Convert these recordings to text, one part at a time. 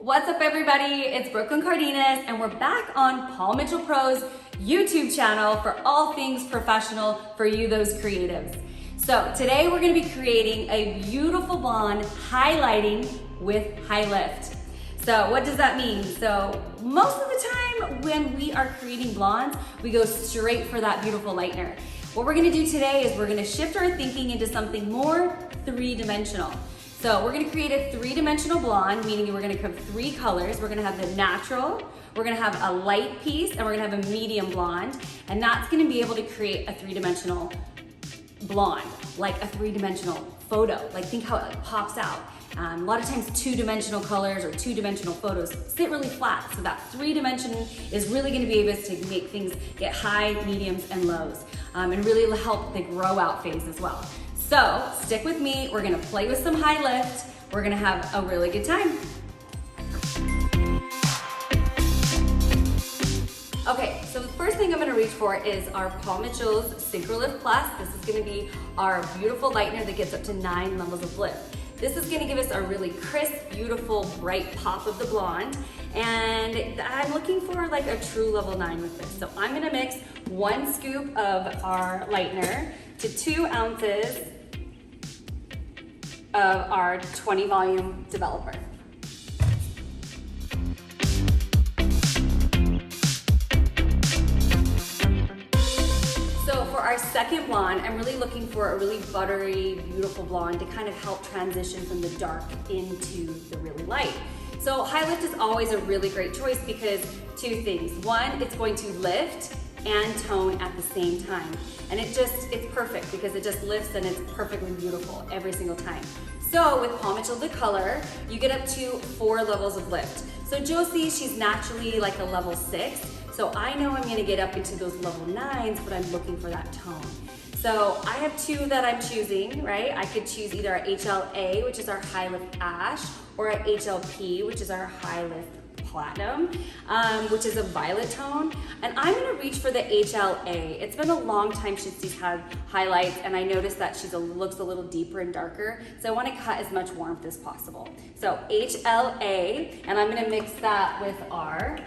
What's up everybody? It's Brooklyn Cardenas and we're back on Paul Mitchell Pro's YouTube channel for all things professional for you, those creatives. So today we're gonna be creating a beautiful blonde highlighting with Highlift. So what does that mean? So most of the time when we are creating blondes, we go straight for that beautiful lightener. What we're gonna do today is we're gonna shift our thinking into something more three-dimensional. So we're gonna create a three-dimensional blonde, meaning we're gonna have three colors. We're gonna have the natural, we're gonna have a light piece, and we're gonna have a medium blonde. And that's gonna be able to create a three-dimensional blonde, like a three-dimensional photo. Like think how it pops out. A lot of times two-dimensional colors or two-dimensional photos sit really flat. So that three-dimension is really gonna be able to make things get high, mediums, and lows. And really help the grow out phase as well. So stick with me, we're gonna play with some Highlift, we're gonna have a really good time. Okay, so the first thing I'm gonna reach for is our Paul Mitchell's Highlift Plus. This is gonna be our beautiful lightener that gets up to 9 levels of lift. This is gonna give us a really crisp, beautiful, bright pop of the blonde. And I'm looking for like a true level 9 with this. So I'm gonna mix 1 scoop of our lightener to 2 ounces of our 20 volume developer. So for our second blonde, I'm really looking for a really buttery, beautiful blonde to kind of help transition from the dark into the really light. So Highlift is always a really great choice because 2 things. 1, it's going to lift and tone at the same time. And it's perfect because it just lifts and it's perfectly beautiful every single time. So with Paul Mitchell the color, you get up to 4 levels of lift. So Josie, she's naturally like a level 6. So I know I'm gonna get up into those level 9s, but I'm looking for that tone. So I have 2 that I'm choosing, right? I could choose either our HLA, which is our Highlift Ash, or our HLP, which is our Highlift Platinum, which is a violet tone. And I'm gonna reach for the HLA. It's been a long time since she's had highlights, and I noticed that she looks a little deeper and darker. So I wanna cut as much warmth as possible. So HLA, and I'm gonna mix that with our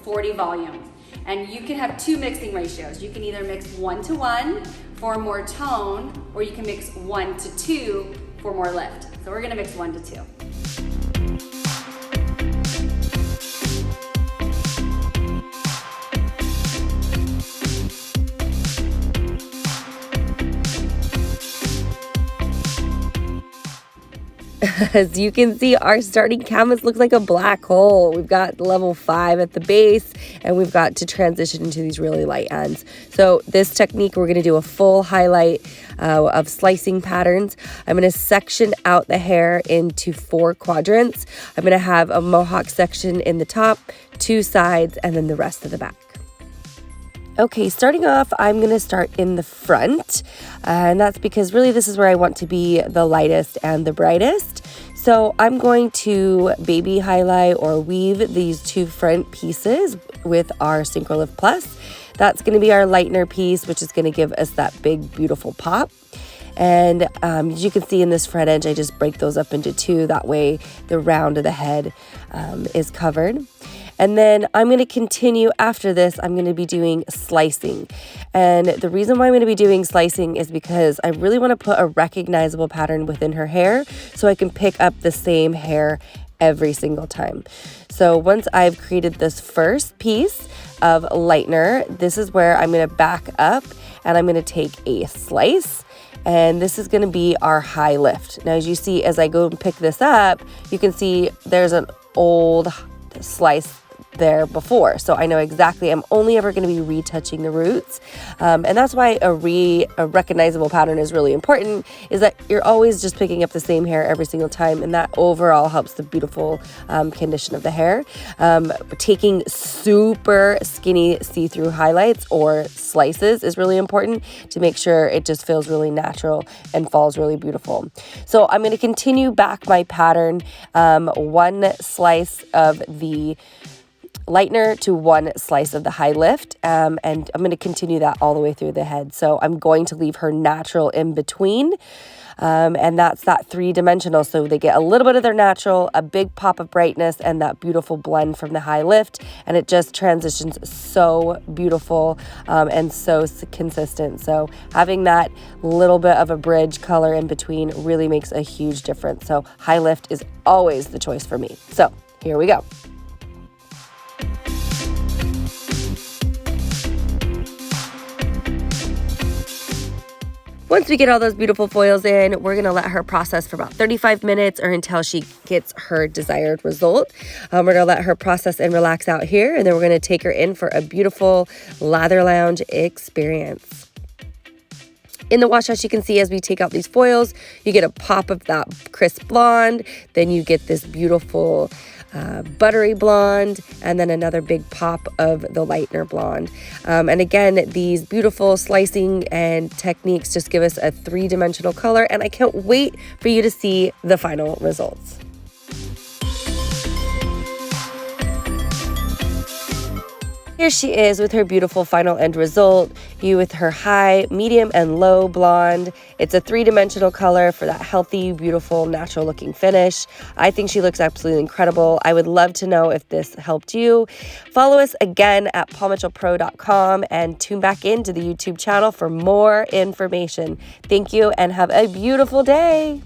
40 volume. And you can have 2 mixing ratios. You can either mix 1:1 for more tone, or you can mix 1:2 for more lift. So we're gonna mix 1:2. As you can see, our starting canvas looks like a black hole. We've got level 5 at the base, and we've got to transition into these really light ends. So this technique, we're gonna do a full highlight of slicing patterns. I'm gonna section out the hair into 4 quadrants. I'm gonna have a mohawk section in the top, 2 sides, and then the rest of the back. Okay, starting off, I'm gonna start in the front, and that's because really this is where I want to be the lightest and the brightest. So I'm going to baby highlight or weave these 2 front pieces with our Highlift Plus. That's gonna be our lightener piece, which is gonna give us that big, beautiful pop. And as you can see in this front edge, I just break those up into 2. That way the round of the head is covered. And then I'm going to continue after this, I'm going to be doing slicing. And the reason why I'm going to be doing slicing is because I really want to put a recognizable pattern within her hair so I can pick up the same hair every single time. So once I've created this first piece of lightener, this is where I'm going to back up and I'm going to take a slice. And this is going to be our high lift. Now, as you see, as I go and pick this up, you can see there's an old slice there before. So I know exactly, I'm only ever going to be retouching the roots. And that's why a recognizable pattern is really important, is that you're always just picking up the same hair every single time. And that overall helps the beautiful condition of the hair. Taking super skinny see-through highlights or slices is really important to make sure it just feels really natural and falls really beautiful. So I'm going to continue back my pattern, 1 slice of the lightener to 1 slice of the Highlift, and I'm going to continue that all the way through the head. So I'm going to leave her natural in between. And that's that three-dimensional. So they get a little bit of their natural, a big pop of brightness, and that beautiful blend from the Highlift. And it just transitions so beautiful and so consistent. So having that little bit of a bridge color in between really makes a huge difference. So Highlift is always the choice for me. So here we go. Once we get all those beautiful foils in, we're gonna let her process for about 35 minutes or until she gets her desired result. We're gonna let her process and relax out here, and then we're gonna take her in for a beautiful lather lounge experience. In the wash, as you can see, as we take out these foils, you get a pop of that crisp blonde, then you get this beautiful buttery blonde, and then another big pop of the lightener blonde. And again, these beautiful slicing and techniques just give us a three-dimensional color, and I can't wait for you to see the final results. Here she is with her beautiful final end result. You with her high, medium, and low blonde. It's a three-dimensional color for that healthy, beautiful, natural-looking finish. I think she looks absolutely incredible. I would love to know if this helped you. Follow us again at PawMitchellPro.com and tune back into the YouTube channel for more information. Thank you and have a beautiful day.